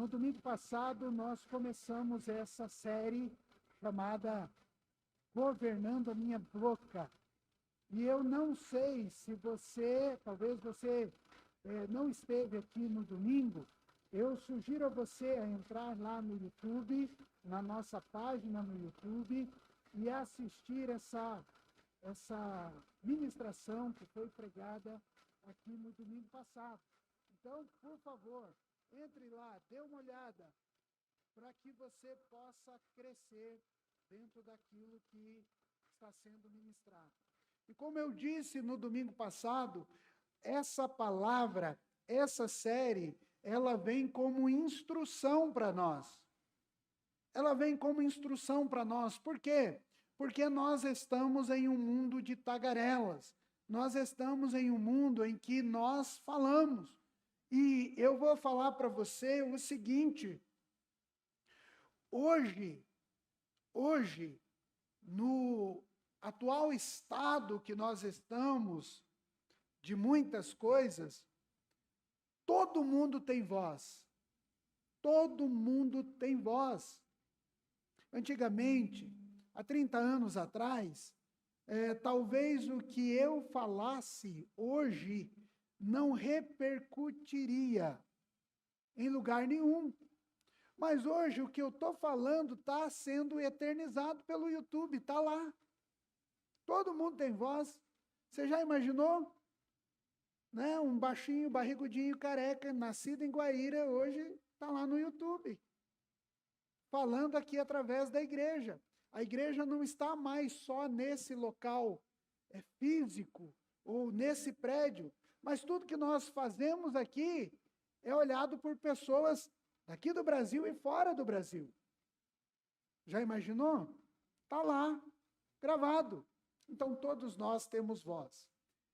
No domingo passado, nós começamos essa série chamada Governando a Minha Boca. E eu não sei se você, talvez você não esteve aqui no domingo, eu sugiro a você a entrar lá no YouTube, na nossa página no YouTube, e assistir essa ministração que foi pregada aqui no domingo passado. Então, por favor, entre lá, dê uma olhada, para que você possa crescer dentro daquilo que está sendo ministrado. E como eu disse no domingo passado, essa palavra, essa série, ela vem como instrução para nós. Ela vem como instrução para nós. Por quê? Porque nós estamos em um mundo de tagarelas. Nós estamos em um mundo em que nós falamos. E eu vou falar para você o seguinte: hoje, no atual estado que nós estamos, de muitas coisas, todo mundo tem voz. Todo mundo tem voz. Antigamente, há 30 anos atrás, talvez o que eu falasse hoje não repercutiria em lugar nenhum. Mas hoje o que eu estou falando está sendo eternizado pelo YouTube, está lá. Todo mundo tem voz. Você já imaginou? Né? Um baixinho, barrigudinho, careca, nascido em Guaíra, hoje está lá no YouTube. Falando aqui através da igreja. A igreja não está mais só nesse local físico ou nesse prédio, mas tudo que nós fazemos aqui é olhado por pessoas daqui do Brasil e fora do Brasil. Já imaginou? Está lá, gravado. Então, todos nós temos voz.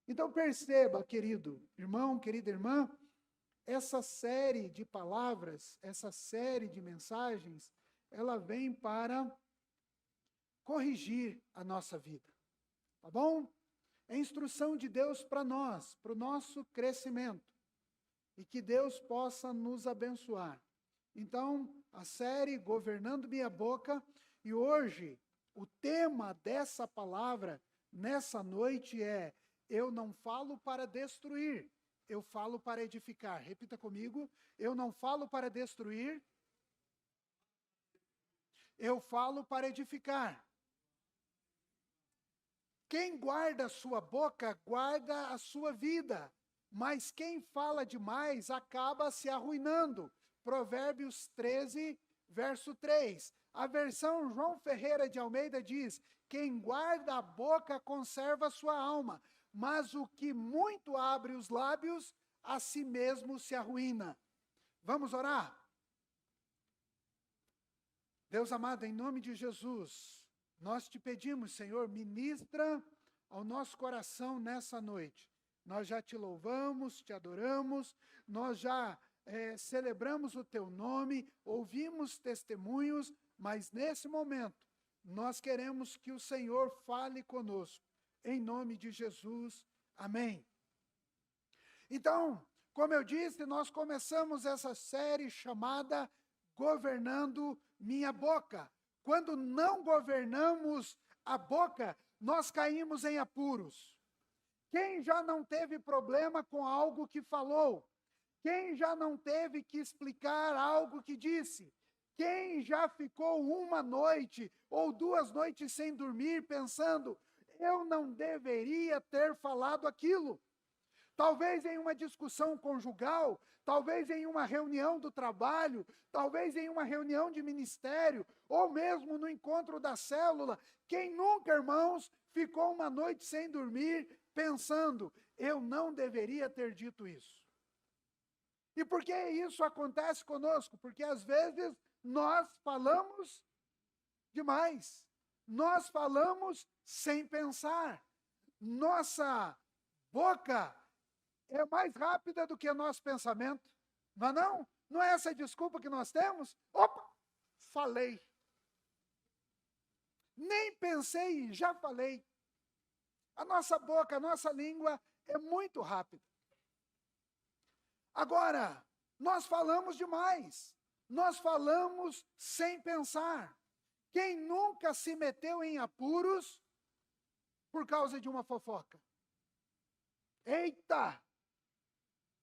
Então, perceba, querido irmão, querida irmã, essa série de palavras, essa série de mensagens, ela vem para corrigir a nossa vida. Tá bom? É instrução de Deus para nós, para o nosso crescimento. E que Deus possa nos abençoar. Então, a série Governando Minha Boca, e hoje, o tema dessa palavra, nessa noite, é: eu não falo para destruir, eu falo para edificar. Repita comigo: eu não falo para destruir, eu falo para edificar. Quem guarda a sua boca, guarda a sua vida, mas quem fala demais acaba se arruinando. Provérbios 13, verso 3. A versão João Ferreira de Almeida diz: quem guarda a boca conserva a sua alma, mas o que muito abre os lábios, a si mesmo se arruína. Vamos orar? Deus amado, em nome de Jesus, nós te pedimos, Senhor, ministra ao nosso coração nessa noite. Nós já te louvamos, te adoramos, nós já celebramos o teu nome, ouvimos testemunhos, mas nesse momento, nós queremos que o Senhor fale conosco. Em nome de Jesus, amém. Então, como eu disse, nós começamos essa série chamada Governando Minha Boca. Quando não governamos a boca, nós caímos em apuros. Quem já não teve problema com algo que falou? Quem já não teve que explicar algo que disse? Quem já ficou uma noite ou 2 noites sem dormir pensando: eu não deveria ter falado aquilo? Talvez em uma discussão conjugal, talvez em uma reunião do trabalho, talvez em uma reunião de ministério, ou mesmo no encontro da célula. Quem nunca, irmãos, ficou uma noite sem dormir pensando: eu não deveria ter dito isso? E por que isso acontece conosco? Porque às vezes nós falamos demais. Nós falamos sem pensar. Nossa boca é mais rápida do que o nosso pensamento. Não é não? Não é essa a desculpa que nós temos? Opa, falei. Nem pensei e já falei. A nossa boca, a nossa língua é muito rápida. Agora, nós falamos demais. Nós falamos sem pensar. Quem nunca se meteu em apuros por causa de uma fofoca? Eita!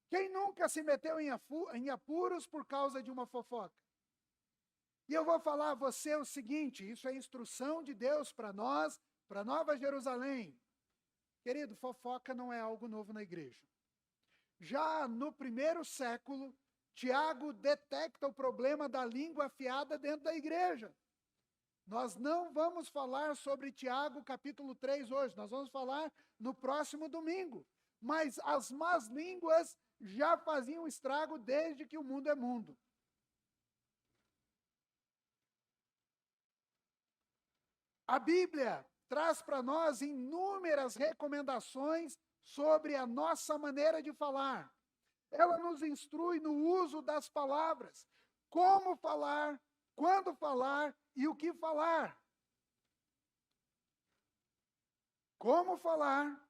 Quem nunca se meteu em apuros por causa de uma fofoca? E eu vou falar a você o seguinte, isso é instrução de Deus para nós, para Nova Jerusalém. Querido, fofoca não é algo novo na igreja. Já no primeiro século, Tiago detecta o problema da língua afiada dentro da igreja. Nós não vamos falar sobre Tiago capítulo 3 hoje, nós vamos falar no próximo domingo. Mas as más línguas já faziam estrago desde que o mundo é mundo. A Bíblia traz para nós inúmeras recomendações sobre a nossa maneira de falar. Ela nos instrui no uso das palavras, como falar, quando falar e o que falar. Como falar,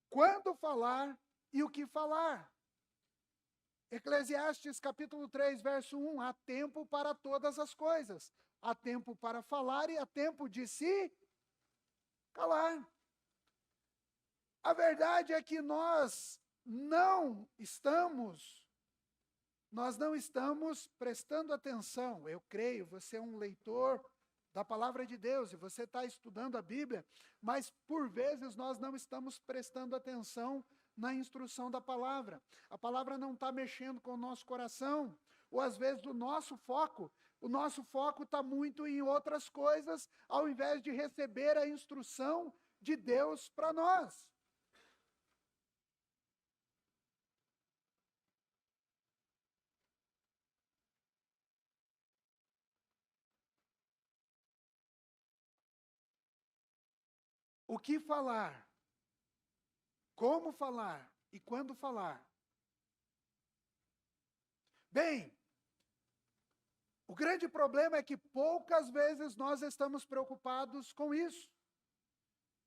quando falar e o que falar. Eclesiastes capítulo 3, verso 1, há tempo para todas as coisas. Há tempo para falar e há tempo de se calar. A verdade é que nós não estamos prestando atenção. Eu creio, você é um leitor da palavra de Deus e você está estudando a Bíblia, mas por vezes nós não estamos prestando atenção na instrução da palavra. A palavra não está mexendo com o nosso coração, ou às vezes o nosso foco está muito em outras coisas, ao invés de receber a instrução de Deus para nós. O que falar, como falar e quando falar. Bem, o grande problema é que poucas vezes nós estamos preocupados com isso.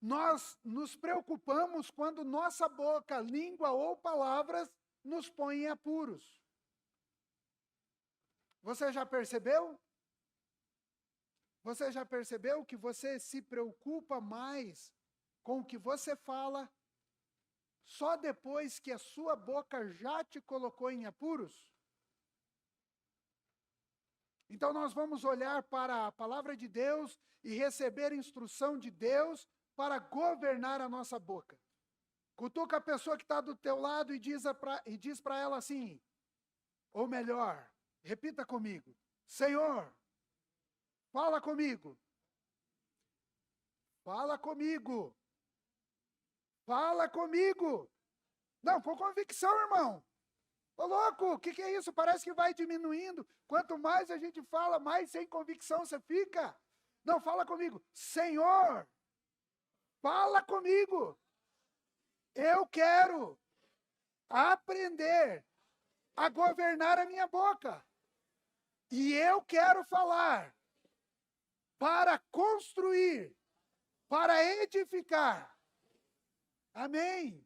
Nós nos preocupamos quando nossa boca, língua ou palavras nos põem em apuros. Você já percebeu? Você já percebeu que você se preocupa mais com o que você fala só depois que a sua boca já te colocou em apuros? Então nós vamos olhar para a palavra de Deus e receber instrução de Deus para governar a nossa boca. Cutuca a pessoa que está do teu lado e diz para ela assim, ou melhor, repita comigo, Senhor, fala comigo. Fala comigo. Fala comigo. Não, com convicção, irmão. Ô louco, o que é isso? Parece que vai diminuindo. Quanto mais a gente fala, mais sem convicção você fica. Não, fala comigo. Senhor, fala comigo. Eu quero aprender a governar a minha boca. E eu quero falar para construir, para edificar. Amém?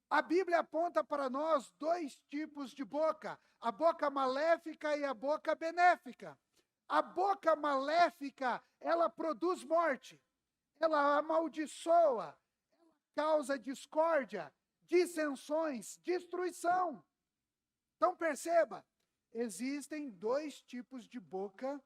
A Bíblia aponta para nós dois tipos de boca, a boca maléfica e a boca benéfica. A boca maléfica, ela produz morte, ela amaldiçoa, ela causa discórdia, dissensões, destruição. Então perceba, existem dois tipos de boca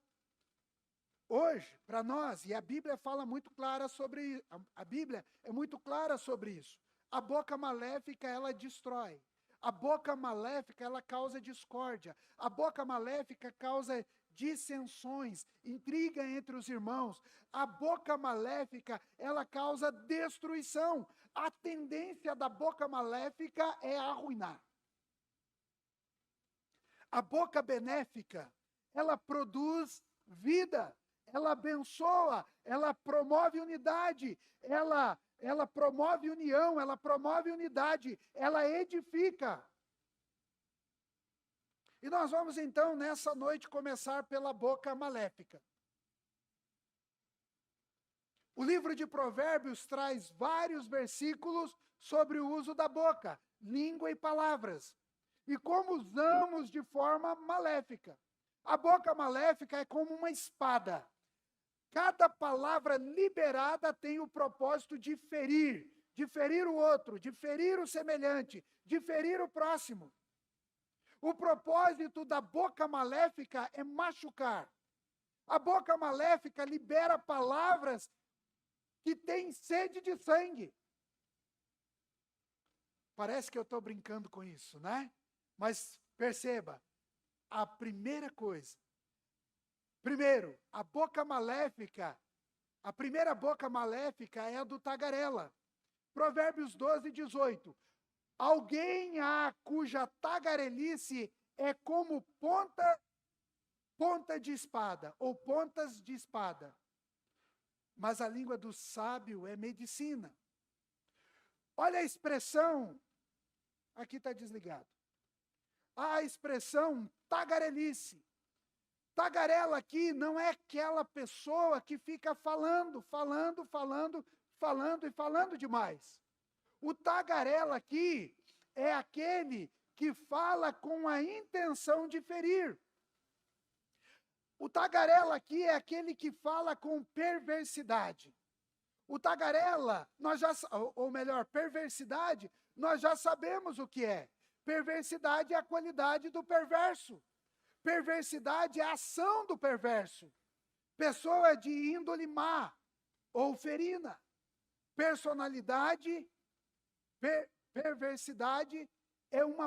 hoje para nós, e a Bíblia fala muito clara sobre, a Bíblia é muito clara sobre isso. A boca maléfica, ela destrói. A boca maléfica, ela causa discórdia. A boca maléfica causa dissensões, intriga entre os irmãos. A boca maléfica, ela causa destruição. A tendência da boca maléfica é arruinar. A boca benéfica, ela produz vida, ela abençoa, ela promove unidade, ela promove união, ela promove unidade, ela edifica. E nós vamos então, nessa noite, começar pela boca maléfica. O livro de Provérbios traz vários versículos sobre o uso da boca, língua e palavras, e como usamos de forma maléfica. A boca maléfica é como uma espada. Cada palavra liberada tem o propósito de ferir o outro, de ferir o semelhante, de ferir o próximo. O propósito da boca maléfica é machucar. A boca maléfica libera palavras que têm sede de sangue. Parece que eu estou brincando com isso, né? Mas perceba, a primeira coisa. Primeiro, a primeira boca maléfica é a do tagarela. Provérbios 12, 18. Alguém há cuja tagarelice é como ponta de espada, ou pontas de espada. Mas a língua do sábio é medicina. Olha a expressão, aqui está desligado. A expressão tagarelice. Tagarela aqui não é aquela pessoa que fica falando demais. O tagarela aqui é aquele que fala com a intenção de ferir. O tagarela aqui é aquele que fala com perversidade. O tagarela, perversidade, nós já sabemos o que é. Perversidade é a qualidade do perverso. Perversidade é a ação do perverso. Pessoa de índole má ou ferina. Perversidade é uma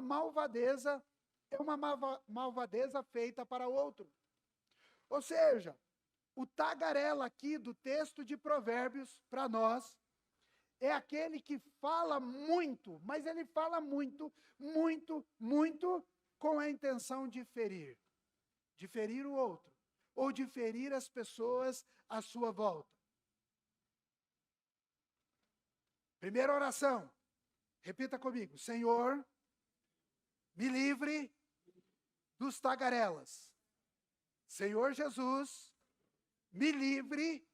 malvadeza feita para outro. Ou seja, o tagarela aqui do texto de Provérbios para nós é aquele que fala muito, mas ele fala muito com a intenção de ferir o outro, ou de ferir as pessoas à sua volta. Primeira oração, repita comigo: Senhor, me livre dos tagarelas. Senhor Jesus, me livre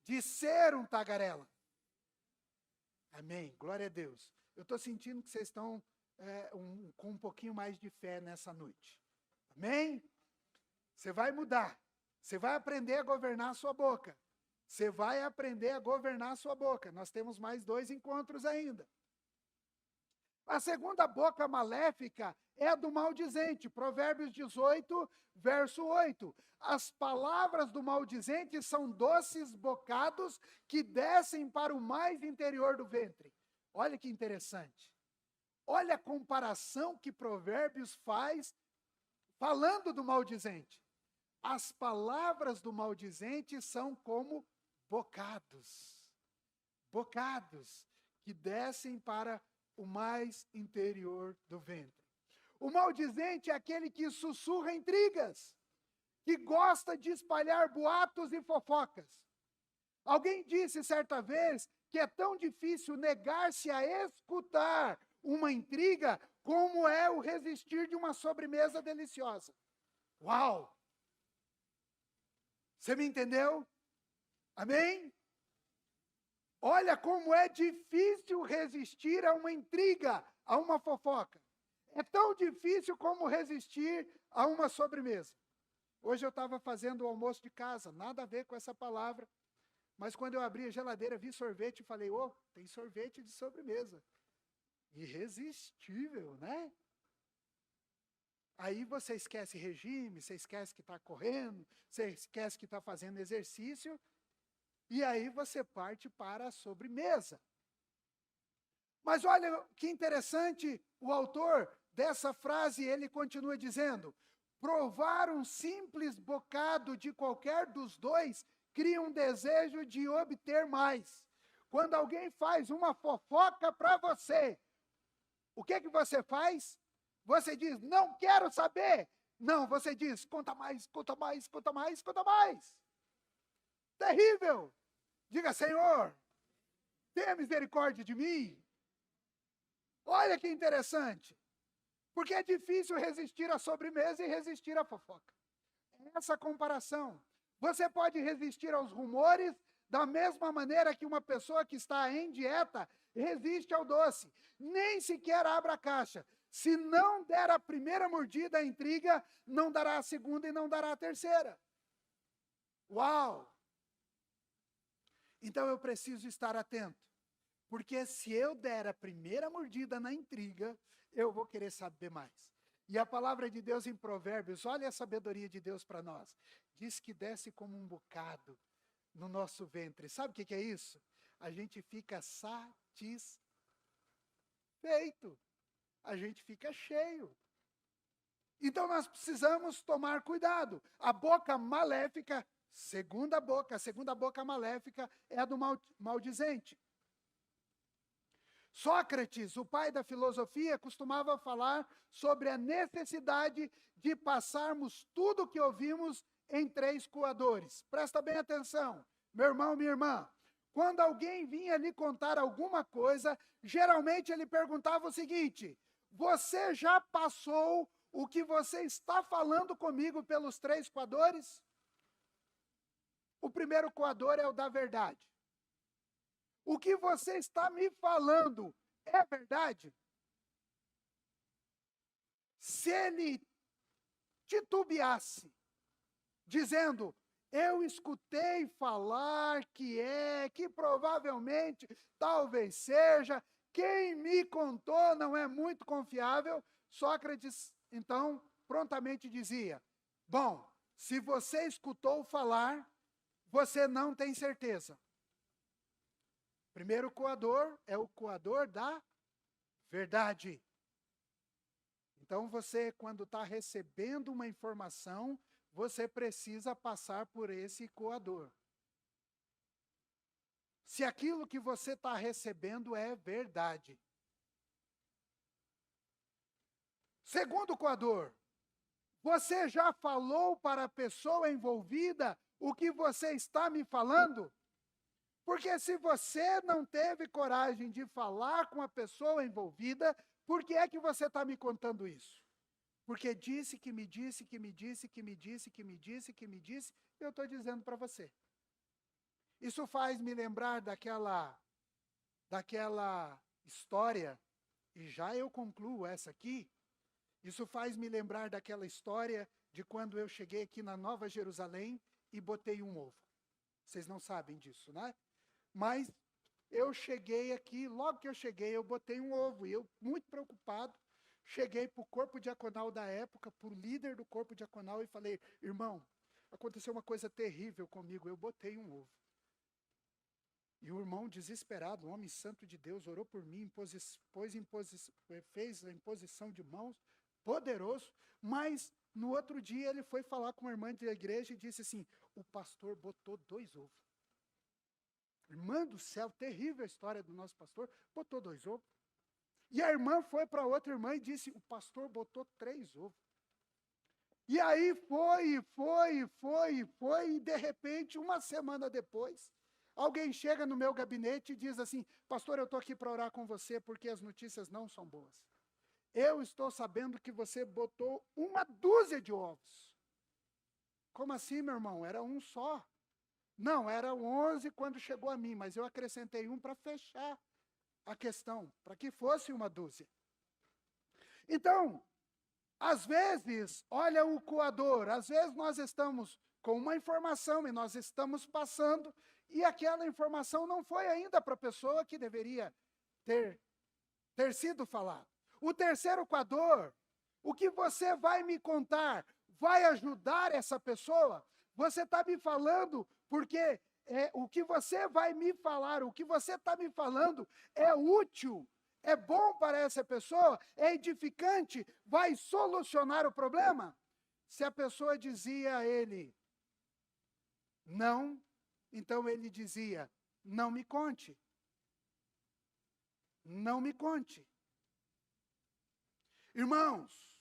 de ser um tagarela. Amém, glória a Deus. Eu estou sentindo que vocês estão com um pouquinho mais de fé nessa noite. Amém? Você vai mudar. Você vai aprender a governar a sua boca. Você vai aprender a governar a sua boca. Nós temos mais 2 encontros ainda. A segunda boca maléfica é a do maldizente. Provérbios 18, verso 8. As palavras do maldizente são doces bocados que descem para o mais interior do ventre. Olha que interessante. Olha a comparação que Provérbios faz falando do maldizente. As palavras do maldizente são como bocados que descem para o mais interior do ventre. O maldizente é aquele que sussurra intrigas, que gosta de espalhar boatos e fofocas. Alguém disse certa vez que é tão difícil negar-se a escutar uma intriga como é o resistir de uma sobremesa deliciosa. Uau! Você me entendeu? Amém? Olha como é difícil resistir a uma intriga, a uma fofoca. É tão difícil como resistir a uma sobremesa. Hoje eu estava fazendo o almoço de casa, nada a ver com essa palavra. Mas quando eu abri a geladeira, vi sorvete e falei, tem sorvete de sobremesa. Irresistível, né? Aí você esquece regime, você esquece que está correndo, você esquece que está fazendo exercício, e aí você parte para a sobremesa. Mas olha que interessante, o autor dessa frase, ele continua dizendo, provar um simples bocado de qualquer dos dois cria um desejo de obter mais. Quando alguém faz uma fofoca para você, o que você faz? Você diz, não quero saber. Não, você diz, conta mais. Terrível. Diga, Senhor, tenha misericórdia de mim. Olha que interessante. Porque é difícil resistir à sobremesa e resistir à fofoca. Essa comparação. Você pode resistir aos rumores da mesma maneira que uma pessoa que está em dieta resiste ao doce. Nem sequer abre a caixa. Se não der a primeira mordida, a intriga, não dará a segunda e não dará a terceira. Uau! Então eu preciso estar atento. Porque se eu der a primeira mordida na intriga, eu vou querer saber mais. E a palavra de Deus em Provérbios, olha a sabedoria de Deus para nós. Diz que desce como um bocado no nosso ventre. Sabe o que é isso? A gente fica satisfeito. A gente fica cheio. Então nós precisamos tomar cuidado. A boca maléfica, a segunda boca maléfica é a do maldizente. Sócrates, o pai da filosofia, costumava falar sobre a necessidade de passarmos tudo o que ouvimos em 3 coadores. Presta bem atenção, meu irmão, minha irmã. Quando alguém vinha lhe contar alguma coisa, geralmente ele perguntava o seguinte: você já passou o que você está falando comigo pelos 3 coadores? O primeiro coador é o da verdade. O que você está me falando é verdade? Se ele titubeasse, dizendo, eu escutei falar que provavelmente, talvez seja, quem me contou não é muito confiável, Sócrates, então, prontamente dizia, bom, se você escutou falar, você não tem certeza. Primeiro coador é o coador da verdade. Então, você, quando está recebendo uma informação, você precisa passar por esse coador. Se aquilo que você está recebendo é verdade. Segundo coador, você já falou para a pessoa envolvida o que você está me falando? Porque se você não teve coragem de falar com a pessoa envolvida, por que é que você está me contando isso? Porque disse, que me disse, que me disse, que me disse, que me disse, que me disse, eu estou dizendo para você. Isso faz me lembrar daquela história, e já eu concluo essa aqui, isso faz me lembrar daquela história de quando eu cheguei aqui na Nova Jerusalém e botei um ovo. Vocês não sabem disso, né? Mas eu cheguei aqui, logo que eu cheguei, eu botei um ovo. E eu, muito preocupado, cheguei para o corpo diaconal da época, para o líder do corpo diaconal e falei, irmão, aconteceu uma coisa terrível comigo, eu botei um ovo. E o irmão desesperado, um homem santo de Deus, orou por mim, fez a imposição de mãos, poderoso, mas no outro dia ele foi falar com uma irmã da igreja e disse assim, o pastor botou 2 ovos. Irmã do céu, terrível a história do nosso pastor, botou 2 ovos. E a irmã foi para outra irmã e disse, o pastor botou 3 ovos. E aí foi, e de repente, uma semana depois, alguém chega no meu gabinete e diz assim, pastor, eu estou aqui para orar com você porque as notícias não são boas. Eu estou sabendo que você botou 1 dúzia de ovos. Como assim, meu irmão? Era um só. Não, era 11 quando chegou a mim, mas eu acrescentei um para fechar a questão, para que fosse 1 dúzia. Então, às vezes, olha o coador, às vezes nós estamos com uma informação e nós estamos passando, e aquela informação não foi ainda para a pessoa que deveria ter sido falada. O terceiro coador, o que você vai me contar, vai ajudar essa pessoa? Você está me falando porque o que você vai me falar, o que você está me falando é útil, é bom para essa pessoa, é edificante, vai solucionar o problema? Se a pessoa dizia a ele, não, então ele dizia, não me conte. Não me conte. Irmãos,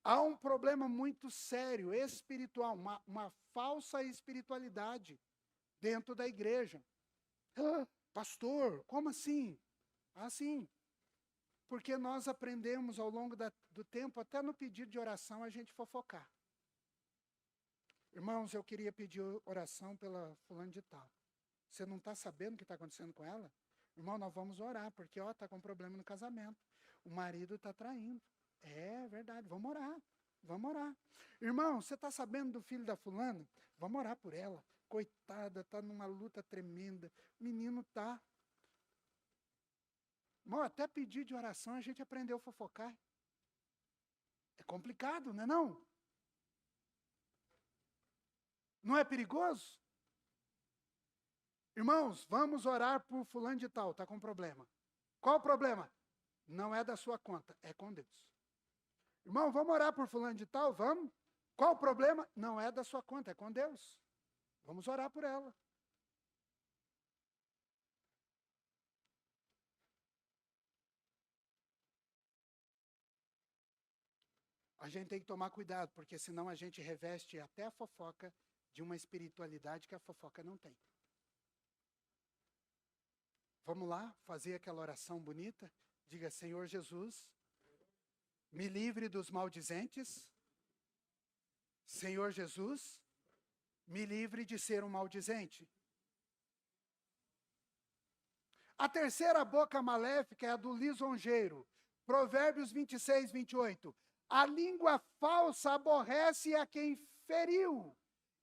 há um problema muito sério, espiritual, uma falsa espiritualidade dentro da igreja. Ah, pastor, como assim? Assim, porque nós aprendemos ao longo do tempo, até no pedido de oração, a gente fofocar. Irmãos, eu queria pedir oração pela fulana de tal. Você não está sabendo o que está acontecendo com ela? Irmão, nós vamos orar, porque está com um problema no casamento. o marido está traindo. É verdade, vamos orar, vamos orar. Irmão, você está sabendo do filho da fulana? Vamos orar por ela. Coitada, está numa luta tremenda. O menino está. Irmão, até pedir de oração a gente aprendeu a fofocar. É complicado, não é não? Não é perigoso? Irmãos, vamos orar por fulano de tal, está com problema. Qual o problema? Não é da sua conta, é com Deus. Irmão, vamos orar por fulano de tal? Vamos. Qual o problema? Não é da sua conta, é com Deus. Vamos orar por ela. A gente tem que tomar cuidado, porque senão a gente reveste até a fofoca de uma espiritualidade que a fofoca não tem. Vamos lá, fazer aquela oração bonita? Diga, Senhor Jesus, me livre dos maldizentes. Senhor Jesus, me livre de ser um maldizente. A terceira boca maléfica é a do lisonjeiro. Provérbios 26, 28. A língua falsa aborrece a quem feriu,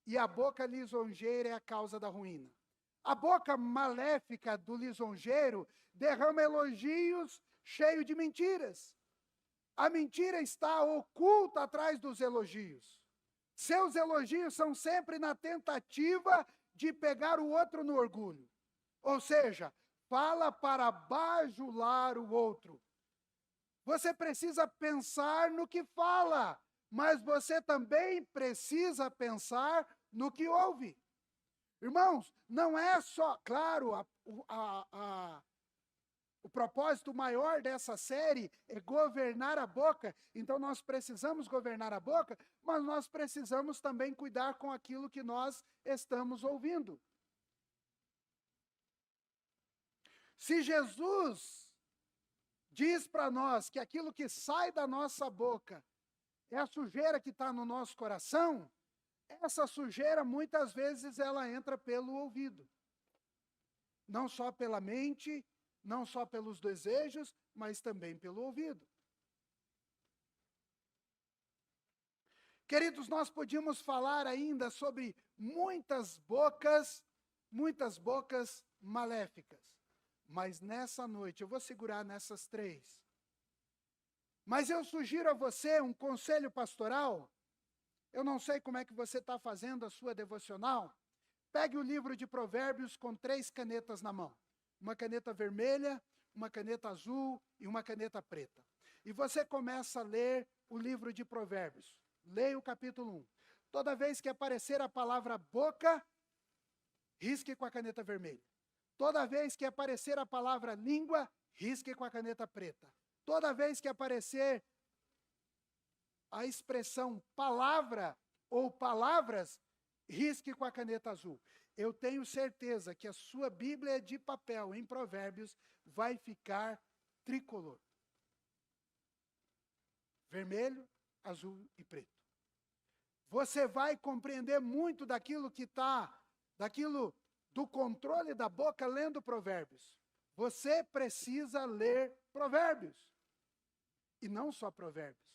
e a boca lisonjeira é a causa da ruína. A boca maléfica do lisonjeiro derrama elogios cheios de mentiras. A mentira está oculta atrás dos elogios. Seus elogios são sempre na tentativa de pegar o outro no orgulho. Ou seja, fala para bajular o outro. Você precisa pensar no que fala, mas você também precisa pensar no que ouve. Irmãos, não é só, claro, o propósito maior dessa série é governar a boca, então nós precisamos governar a boca, mas nós precisamos também cuidar com aquilo que nós estamos ouvindo. Se Jesus diz para nós que aquilo que sai da nossa boca é a sujeira que está no nosso coração, essa sujeira, muitas vezes, ela entra pelo ouvido. Não só pela mente, não só pelos desejos, mas também pelo ouvido. Queridos, nós podíamos falar ainda sobre muitas bocas maléficas. Mas nessa noite, eu vou segurar nessas 3. Mas eu sugiro a você um conselho pastoral. Eu não sei como é que você está fazendo a sua devocional. Pegue o livro de Provérbios com 3 canetas na mão. Uma caneta vermelha, uma caneta azul e uma caneta preta. E você começa a ler o livro de Provérbios. Leia o capítulo 1. Toda vez que aparecer a palavra boca, risque com a caneta vermelha. Toda vez que aparecer a palavra língua, risque com a caneta preta. Toda vez que aparecer a expressão palavra ou palavras, risque com a caneta azul. Eu tenho certeza que a sua Bíblia de papel em Provérbios vai ficar tricolor. Vermelho, azul e preto. Você vai compreender muito daquilo do controle da boca lendo Provérbios. Você precisa ler Provérbios. E não só Provérbios.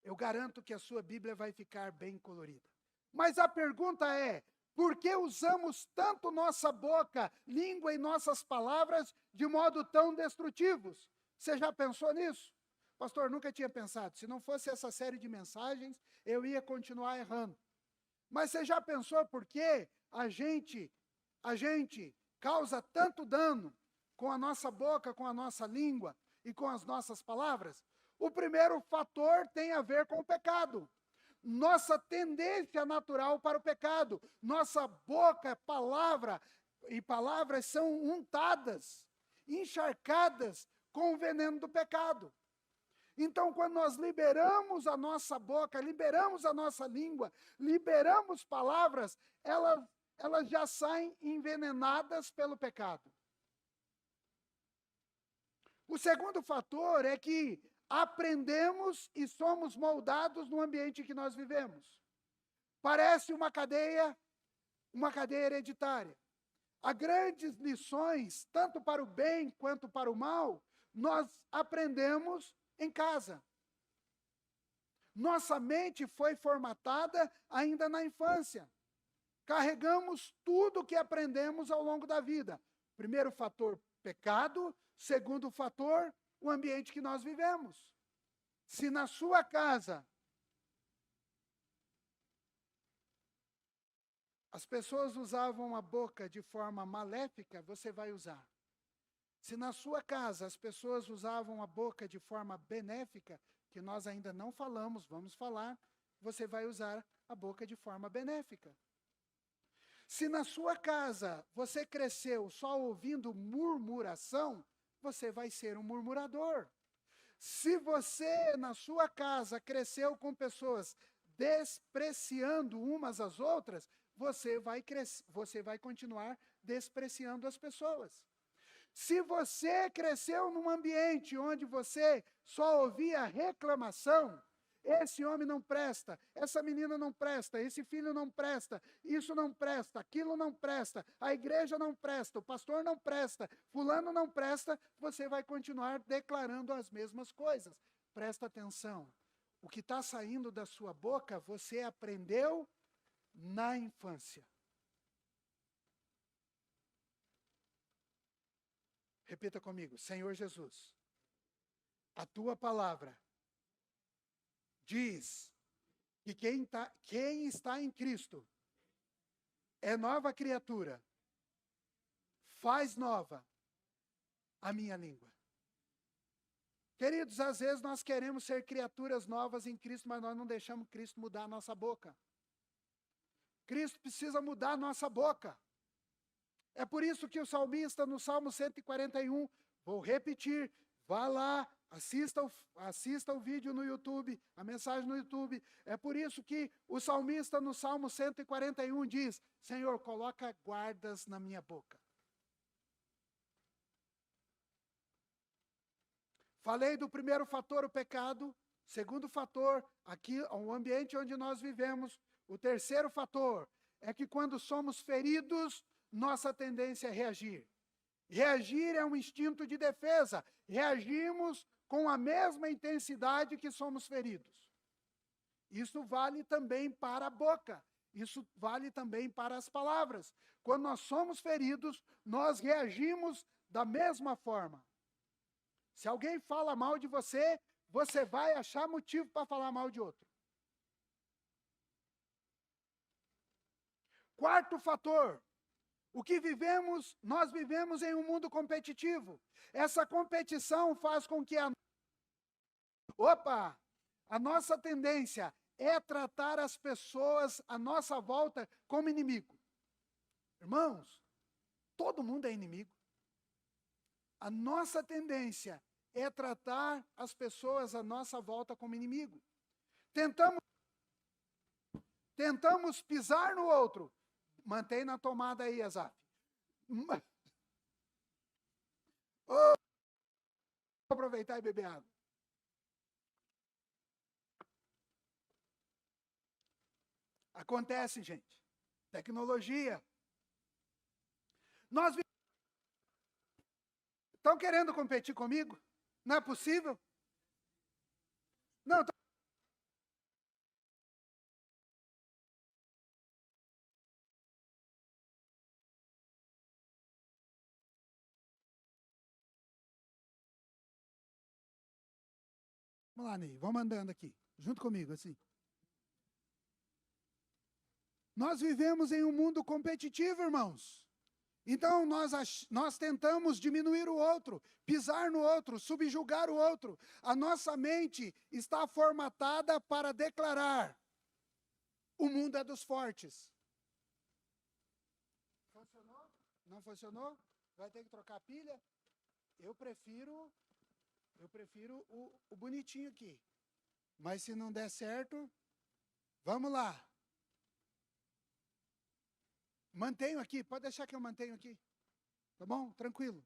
Eu garanto que a sua Bíblia vai ficar bem colorida. Mas a pergunta é, por que usamos tanto nossa boca, língua e nossas palavras de modo tão destrutivos? Você já pensou nisso? Pastor, nunca tinha pensado. Se não fosse essa série de mensagens, eu ia continuar errando. Mas você já pensou por que a gente causa tanto dano com a nossa boca, com a nossa língua e com as nossas palavras? O primeiro fator tem a ver com o pecado. Nossa tendência natural para o pecado. Nossa boca, palavras são untadas, encharcadas com o veneno do pecado. Então, quando nós liberamos a nossa boca, liberamos a nossa língua, liberamos palavras, elas já saem envenenadas pelo pecado. O segundo fator é que aprendemos e somos moldados no ambiente que nós vivemos. Parece uma cadeia hereditária. Há grandes lições, tanto para o bem quanto para o mal, nós aprendemos em casa. Nossa mente foi formatada ainda na infância. Carregamos tudo que aprendemos ao longo da vida. Primeiro fator, pecado. Segundo fator, o ambiente que nós vivemos. Se na sua casa as pessoas usavam a boca de forma maléfica, você vai usar. Se na sua casa as pessoas usavam a boca de forma benéfica, que nós ainda não falamos, vamos falar, você vai usar a boca de forma benéfica. Se na sua casa você cresceu só ouvindo murmuração, você vai ser um murmurador. Se você na sua casa cresceu com pessoas despreciando umas às outras, você vai continuar despreciando as pessoas. Se você cresceu num ambiente onde você só ouvia reclamação, esse homem não presta, essa menina não presta, esse filho não presta, isso não presta, aquilo não presta, a igreja não presta, o pastor não presta, fulano não presta, você vai continuar declarando as mesmas coisas. Presta atenção, o que está saindo da sua boca, você aprendeu na infância. Repita comigo, Senhor Jesus, a tua palavra diz que quem está em Cristo é nova criatura, faz nova a minha língua. Queridos, às vezes nós queremos ser criaturas novas em Cristo, mas nós não deixamos Cristo mudar a nossa boca. Cristo precisa mudar a nossa boca. É por isso que o salmista, no Salmo 141, vou repetir, vá lá, assista o vídeo no YouTube, a mensagem no YouTube. É por isso que o salmista, no Salmo 141, diz, Senhor, coloca guardas na minha boca. Falei do primeiro fator, o pecado. Segundo fator, aqui, o ambiente onde nós vivemos. O terceiro fator é que quando somos feridos, nossa tendência é reagir. Reagir é um instinto de defesa. Reagimos com a mesma intensidade que somos feridos. Isso vale também para a boca. Isso vale também para as palavras. Quando nós somos feridos, nós reagimos da mesma forma. Se alguém fala mal de você, você vai achar motivo para falar mal de outro. Quarto fator. O que vivemos, nós vivemos em um mundo competitivo. Essa competição faz com que a nossa tendência é tratar as pessoas à nossa volta como inimigo. Irmãos, todo mundo é inimigo. A nossa tendência é tratar as pessoas à nossa volta como inimigo. Tentamos pisar no outro. Mantém na tomada aí, Azaf. Vou aproveitar e beber água. Acontece, gente. Tecnologia. Estão querendo competir comigo? Não é possível? Não, vamos lá, Ney, vamos andando aqui, junto comigo, assim. Nós vivemos em um mundo competitivo, irmãos. Então, nós tentamos diminuir o outro, pisar no outro, subjugar o outro. A nossa mente está formatada para declarar: o mundo é dos fortes. Funcionou? Não funcionou? Vai ter que trocar a pilha? Eu prefiro o bonitinho aqui. Mas se não der certo, vamos lá. Mantenho aqui, pode deixar que eu mantenho aqui. Tá bom? Tranquilo.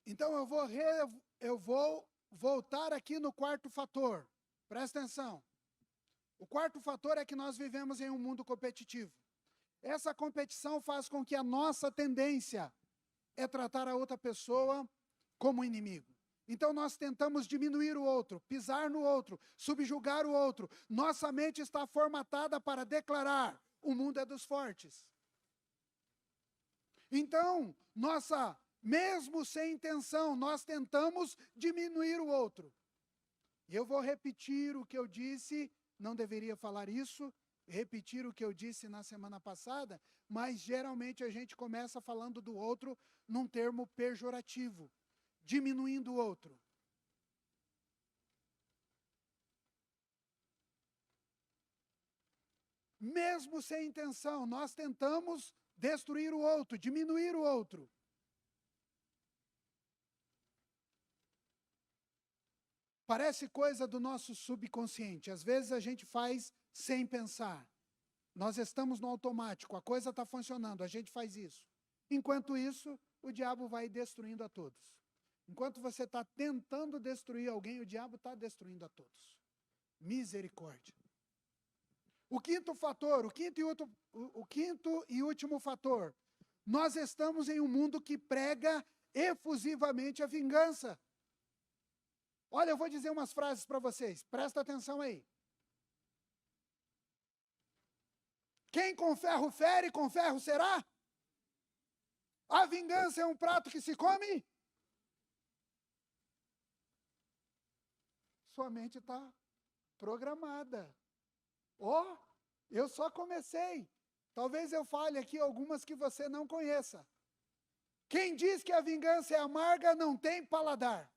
Então eu vou voltar aqui no quarto fator. Presta atenção. O quarto fator é que nós vivemos em um mundo competitivo. Essa competição faz com que a nossa tendência é tratar a outra pessoa como inimigo. Então nós tentamos diminuir o outro, pisar no outro, subjugar o outro. Nossa mente está formatada para declarar: o mundo é dos fortes. Então, mesmo sem intenção, nós tentamos diminuir o outro. E eu vou repetir o que eu disse, não deveria falar isso, repetir o que eu disse na semana passada, mas geralmente a gente começa falando do outro num termo pejorativo, diminuindo o outro. Mesmo sem intenção, nós tentamos destruir o outro, diminuir o outro. Parece coisa do nosso subconsciente. Às vezes a gente faz sem pensar. Nós estamos no automático, a coisa está funcionando, a gente faz isso. Enquanto isso, o diabo vai destruindo a todos. Enquanto você está tentando destruir alguém, o diabo está destruindo a todos. Misericórdia. O quinto fator, o quinto e último fator. Nós estamos em um mundo que prega efusivamente a vingança. Olha, eu vou dizer umas frases para vocês, presta atenção aí. Quem com ferro fere, com ferro será? A vingança é um prato que se come? Sua mente está programada. Eu só comecei. Talvez eu fale aqui algumas que você não conheça. Quem diz que a vingança é amarga não tem paladar.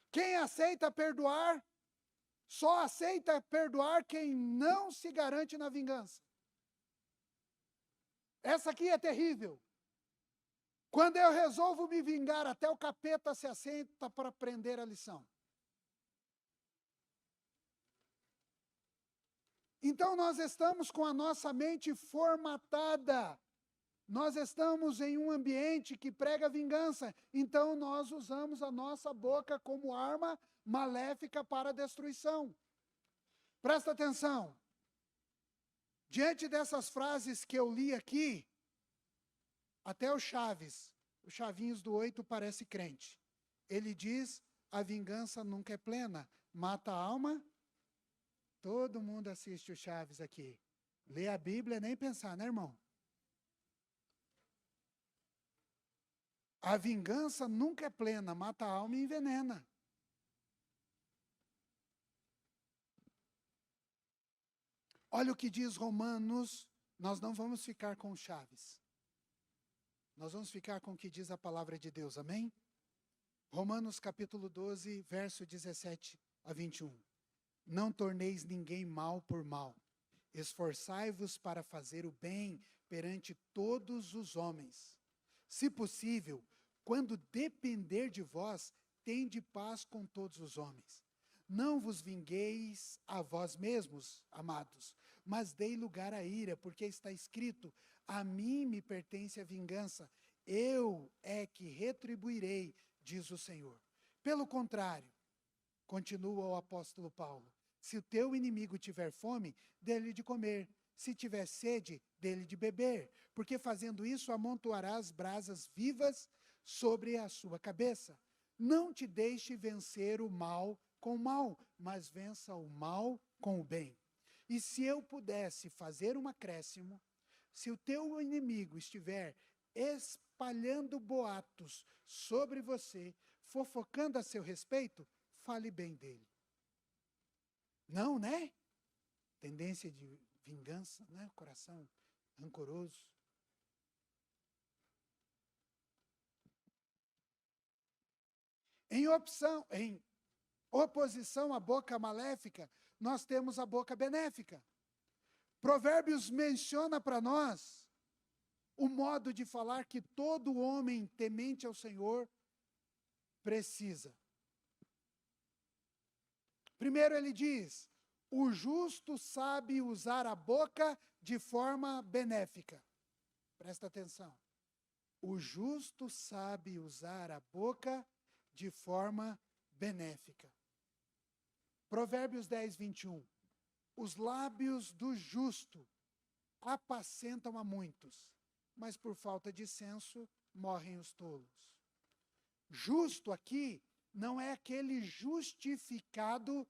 Quem aceita perdoar, só aceita perdoar quem não se garante na vingança. Essa aqui é terrível. Quando eu resolvo me vingar, até o capeta se assenta para aprender a lição. Então nós estamos com a nossa mente formatada. Nós estamos em um ambiente que prega vingança. Então nós usamos a nossa boca como arma maléfica para a destruição. Presta atenção. Diante dessas frases que eu li aqui, até o Chavinhos do 8 parece crente. Ele diz: a vingança nunca é plena, mata a alma. Todo mundo assiste o Chaves aqui. Lê a Bíblia, nem pensar, né, irmão? A vingança nunca é plena, mata a alma e envenena. Olha o que diz Romanos, nós não vamos ficar com o Chaves. Nós vamos ficar com o que diz a palavra de Deus, amém? Romanos capítulo 12, verso 17 a 21. Não torneis ninguém mal por mal. Esforçai-vos para fazer o bem perante todos os homens. Se possível, quando depender de vós, tende paz com todos os homens. Não vos vingueis a vós mesmos, amados, mas dei lugar à ira, porque está escrito: a mim me pertence a vingança, eu é que retribuirei, diz o Senhor. Pelo contrário, continua o apóstolo Paulo, se o teu inimigo tiver fome, dê-lhe de comer. Se tiver sede, dê-lhe de beber, porque fazendo isso amontoarás brasas vivas sobre a sua cabeça. Não te deixe vencer o mal com o mal, mas vença o mal com o bem. E se eu pudesse fazer um acréscimo, se o teu inimigo estiver espalhando boatos sobre você, fofocando a seu respeito, fale bem dele. Não, né? Tendência de vingança, né? Coração rancoroso. Em oposição à boca maléfica, nós temos a boca benéfica. Provérbios menciona para nós o modo de falar que todo homem temente ao Senhor precisa. Primeiro ele diz: o justo sabe usar a boca de forma benéfica. Presta atenção. O justo sabe usar a boca de forma benéfica. Provérbios 10, 21. Os lábios do justo apacentam a muitos, mas por falta de senso morrem os tolos. Justo aqui não é aquele justificado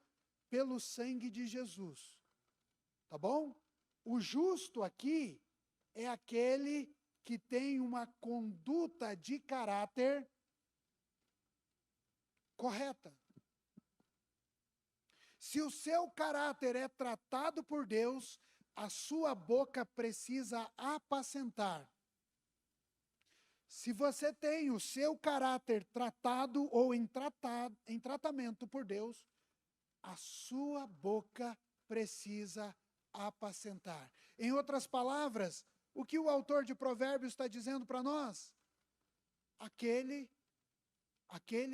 pelo sangue de Jesus, tá bom? O justo aqui é aquele que tem uma conduta de caráter correta. Se o seu caráter é tratado por Deus, a sua boca precisa apacentar. Se você tem o seu caráter tratado ou em tratamento por Deus, a sua boca precisa apacentar. Em outras palavras, o que o autor de Provérbios está dizendo para nós? Aquele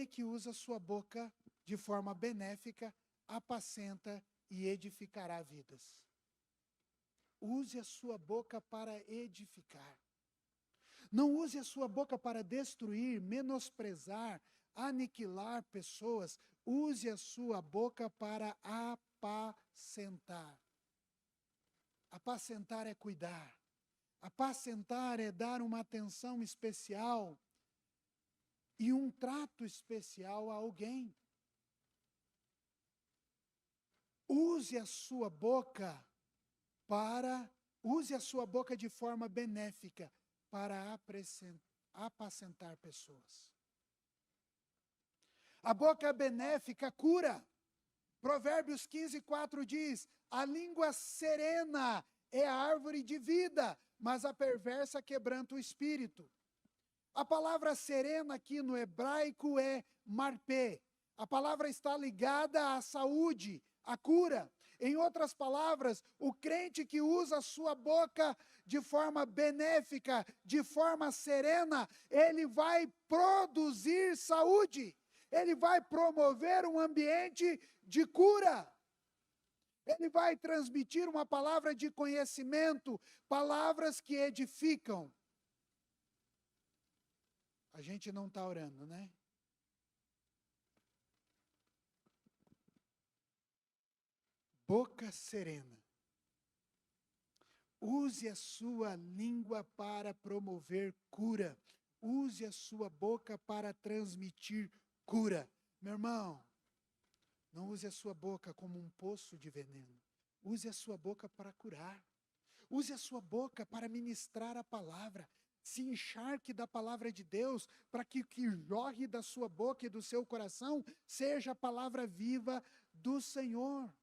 que usa a sua boca de forma benéfica, apacenta e edificará vidas. Use a sua boca para edificar. Não use a sua boca para destruir, menosprezar, aniquilar pessoas. Use a sua boca para apacentar. Apacentar é cuidar. Apacentar é dar uma atenção especial e um trato especial a alguém. Use a sua boca de forma benéfica para apacentar pessoas. A boca benéfica cura. Provérbios 15:4 diz: a língua serena é a árvore de vida, mas a perversa quebranta o espírito. A palavra serena aqui no hebraico é marpé. A palavra está ligada à saúde, à cura. Em outras palavras, o crente que usa a sua boca de forma benéfica, de forma serena, ele vai produzir saúde. Ele vai promover um ambiente de cura. Ele vai transmitir uma palavra de conhecimento, palavras que edificam. A gente não está orando, né? Boca serena. Use a sua língua para promover cura. Use a sua boca para transmitir cura. Meu irmão, não use a sua boca como um poço de veneno. Use a sua boca para curar. Use a sua boca para ministrar a palavra. Se encharque da palavra de Deus, para que o que jorre da sua boca e do seu coração seja a palavra viva do Senhor.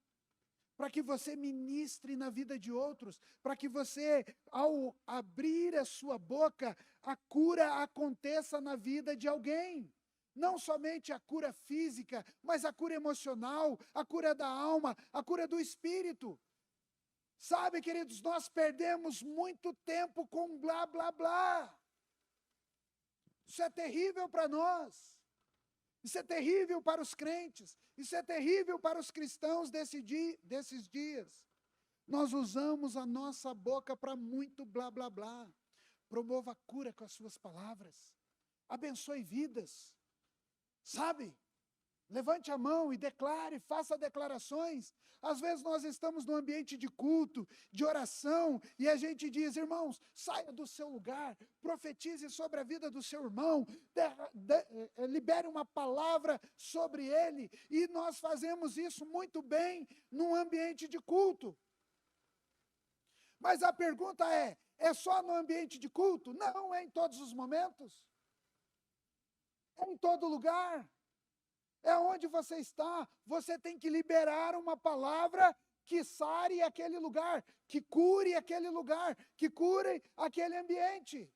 Para que você ministre na vida de outros, para que você, ao abrir a sua boca, a cura aconteça na vida de alguém. Não somente a cura física, mas a cura emocional, a cura da alma, a cura do espírito. Sabe, queridos, nós perdemos muito tempo com blá, blá, blá. Isso é terrível para nós. Isso é terrível para os crentes. Isso é terrível para os cristãos desses dias. Nós usamos a nossa boca para muito blá, blá, blá. Promova a cura com as suas palavras. Abençoe vidas. Sabe? Levante a mão e declare, faça declarações. Às vezes nós estamos num ambiente de culto, de oração, e a gente diz: irmãos, saia do seu lugar, profetize sobre a vida do seu irmão, libere uma palavra sobre ele, e nós fazemos isso muito bem num ambiente de culto. Mas a pergunta é só no ambiente de culto? Não, é em todos os momentos. É em todo lugar. É onde você está, você tem que liberar uma palavra que sare aquele lugar, que cure aquele lugar, que cure aquele ambiente.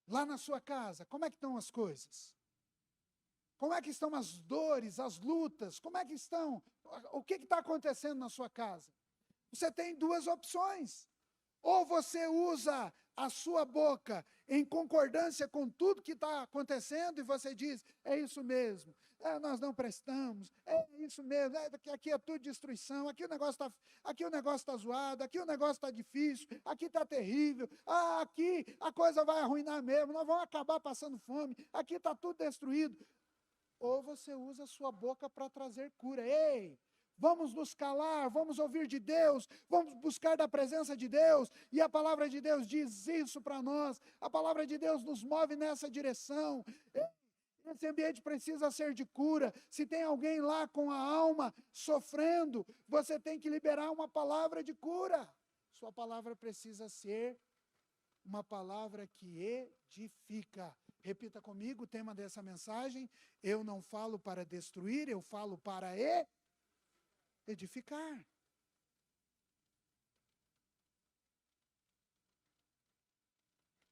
Lá na sua casa, como é que estão as coisas? Como é que estão as dores, as lutas? Como é que estão? O que está acontecendo na sua casa? Você tem duas opções. Ou você usa a sua boca em concordância com tudo que está acontecendo e você diz: é isso mesmo, nós não prestamos, é isso mesmo, aqui é tudo destruição, aqui o negócio está zoado, aqui o negócio está difícil, aqui está terrível, aqui a coisa vai arruinar mesmo, nós vamos acabar passando fome, aqui está tudo destruído. ou você usa a sua boca para trazer cura. Ei, vamos nos calar, vamos ouvir de Deus, vamos buscar da presença de Deus, e a palavra de Deus diz isso para nós, a palavra de Deus nos move nessa direção. Esse ambiente precisa ser de cura. Se tem alguém lá com a alma sofrendo, você tem que liberar uma palavra de cura. Sua palavra precisa ser uma palavra que edifica. Repita comigo o tema dessa mensagem: eu não falo para destruir, eu falo para edificar.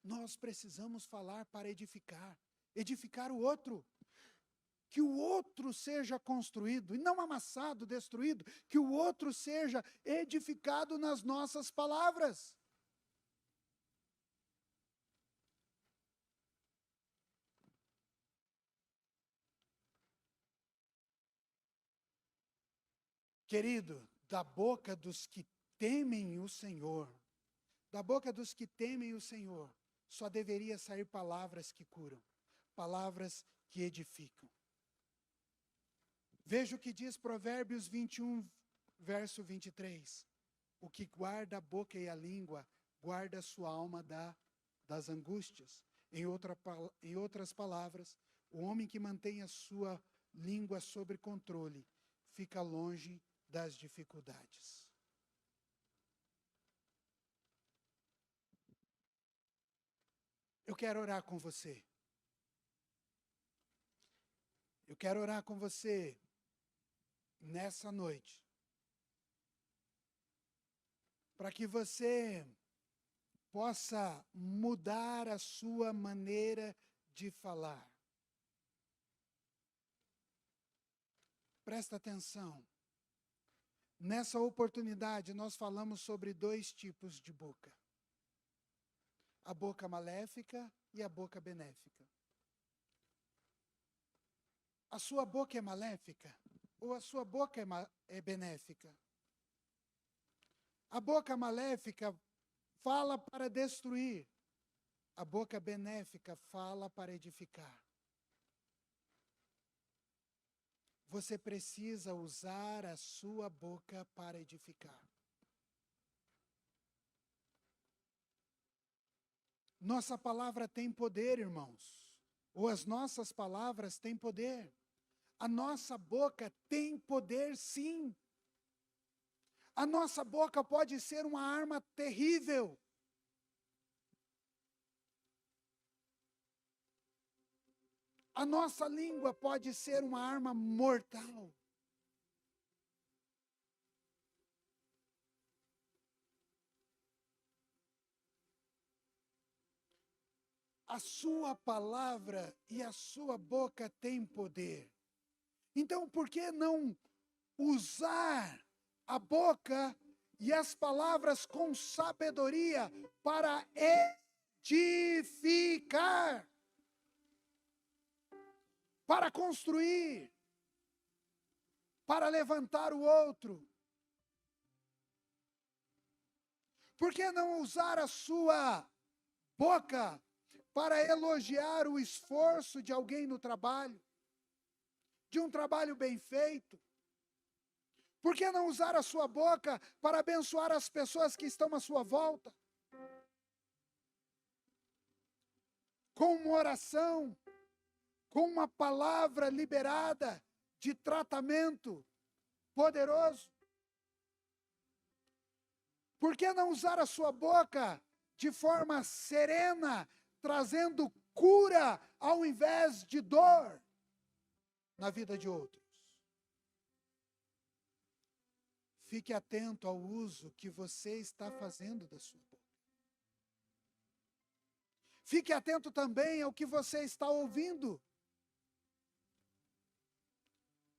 Nós precisamos falar para edificar. Edificar o outro. Que o outro seja construído, e não amassado, destruído. Que o outro seja edificado nas nossas palavras. Querido, da boca dos que temem o Senhor, da boca dos que temem o Senhor, só deveria sair palavras que curam, palavras que edificam. Veja o que diz Provérbios 21, verso 23. O que guarda a boca e a língua, guarda a sua alma das angústias. Em outras palavras, o homem que mantém a sua língua sob controle, fica longe das dificuldades. Eu quero orar com você. Eu quero orar com você nessa noite, para que você possa mudar a sua maneira de falar. Presta atenção. Nessa oportunidade, nós falamos sobre 2 tipos de boca: a boca maléfica e a boca benéfica. A sua boca é maléfica ou a sua boca é benéfica? A boca maléfica fala para destruir, a boca benéfica fala para edificar. Você precisa usar a sua boca para edificar. Nossa palavra tem poder, irmãos. Ou as nossas palavras têm poder. A nossa boca tem poder, sim. A nossa boca pode ser uma arma terrível. A nossa língua pode ser uma arma mortal. A sua palavra e a sua boca têm poder. Então, por que não usar a boca e as palavras com sabedoria para edificar? Para construir, para levantar o outro. Por que não usar a sua boca para elogiar o esforço de alguém no trabalho, de um trabalho bem feito? Por que não usar a sua boca para abençoar as pessoas que estão à sua volta? Com uma oração, com uma palavra liberada de tratamento poderoso. Por que não usar a sua boca de forma serena, trazendo cura ao invés de dor na vida de outros? Fique atento ao uso que você está fazendo da sua boca. Fique atento também ao que você está ouvindo.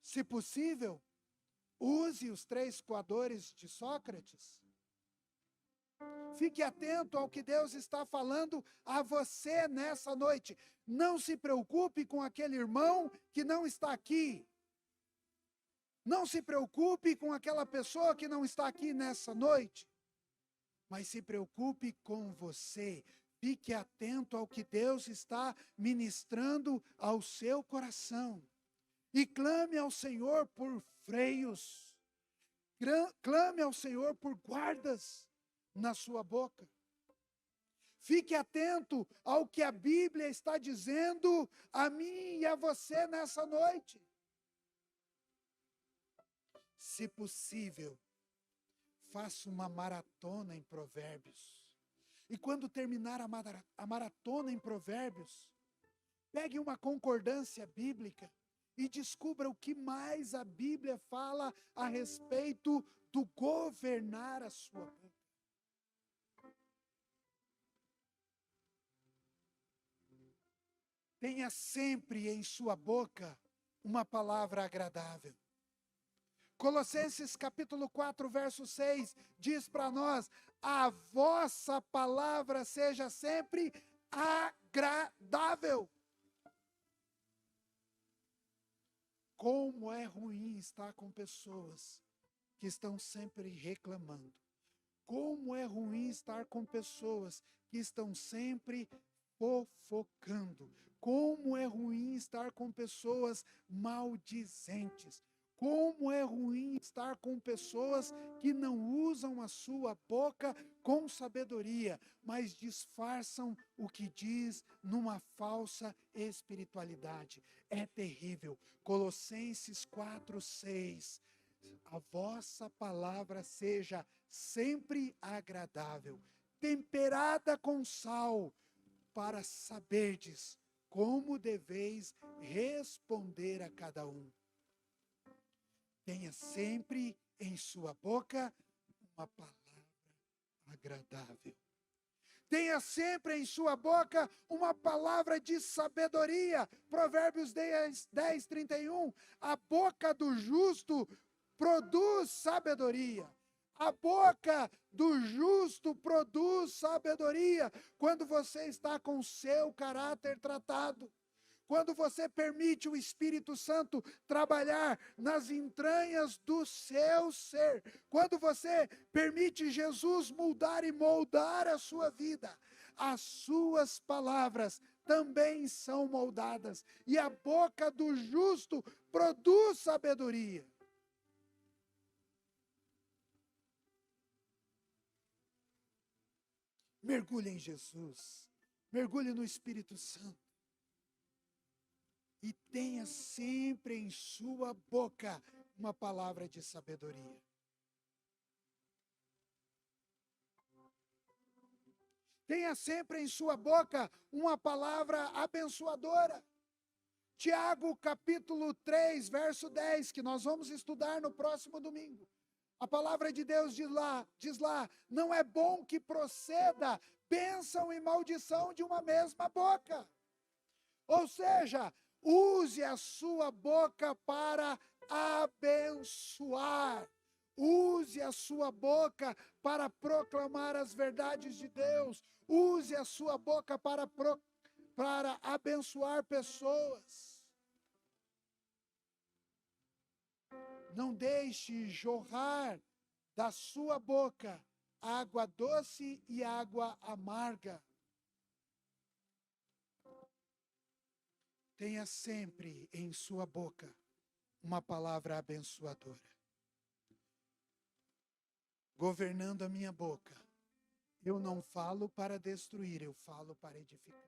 Se possível, use os 3 coadores de Sócrates. Fique atento ao que Deus está falando a você nessa noite. Não se preocupe com aquele irmão que não está aqui. Não se preocupe com aquela pessoa que não está aqui nessa noite. Mas se preocupe com você. Fique atento ao que Deus está ministrando ao seu coração. E clame ao Senhor por freios. Clame ao Senhor por guardas na sua boca. Fique atento ao que a Bíblia está dizendo a mim e a você nessa noite. Se possível, faça uma maratona em Provérbios. E quando terminar a maratona em Provérbios, pegue uma concordância bíblica e descubra o que mais a Bíblia fala a respeito do governar a sua boca. Tenha sempre em sua boca uma palavra agradável. Colossenses capítulo 4, verso 6, diz para nós: a vossa palavra seja sempre agradável. Como é ruim estar com pessoas que estão sempre reclamando. Como é ruim estar com pessoas que estão sempre fofocando. Como é ruim estar com pessoas maldizentes. Como é ruim estar com pessoas que não usam a sua boca com sabedoria, mas disfarçam o que diz numa falsa espiritualidade. É terrível. Colossenses 4, 6. A vossa palavra seja sempre agradável, temperada com sal, para saberdes como deveis responder a cada um. Tenha sempre em sua boca uma palavra agradável. Tenha sempre em sua boca uma palavra de sabedoria. Provérbios 10, 31. A boca do justo produz sabedoria. A boca do justo produz sabedoria. Quando você está com o seu caráter tratado. Quando você permite o Espírito Santo trabalhar nas entranhas do seu ser. Quando você permite Jesus mudar e moldar a sua vida. As suas palavras também são moldadas. E a boca do justo produz sabedoria. Mergulhe em Jesus. Mergulhe no Espírito Santo. E tenha sempre em sua boca uma palavra de sabedoria. Tenha sempre em sua boca uma palavra abençoadora. Tiago capítulo 3, verso 10, que nós vamos estudar no próximo domingo. A palavra de Deus diz lá, não é bom que proceda bênção e maldição de uma mesma boca. Ou seja, use a sua boca para abençoar. Use a sua boca para proclamar as verdades de Deus. Use a sua boca para abençoar pessoas. Não deixe jorrar da sua boca água doce e água amarga. Tenha sempre em sua boca uma palavra abençoadora. Governando a minha boca, eu não falo para destruir, eu falo para edificar.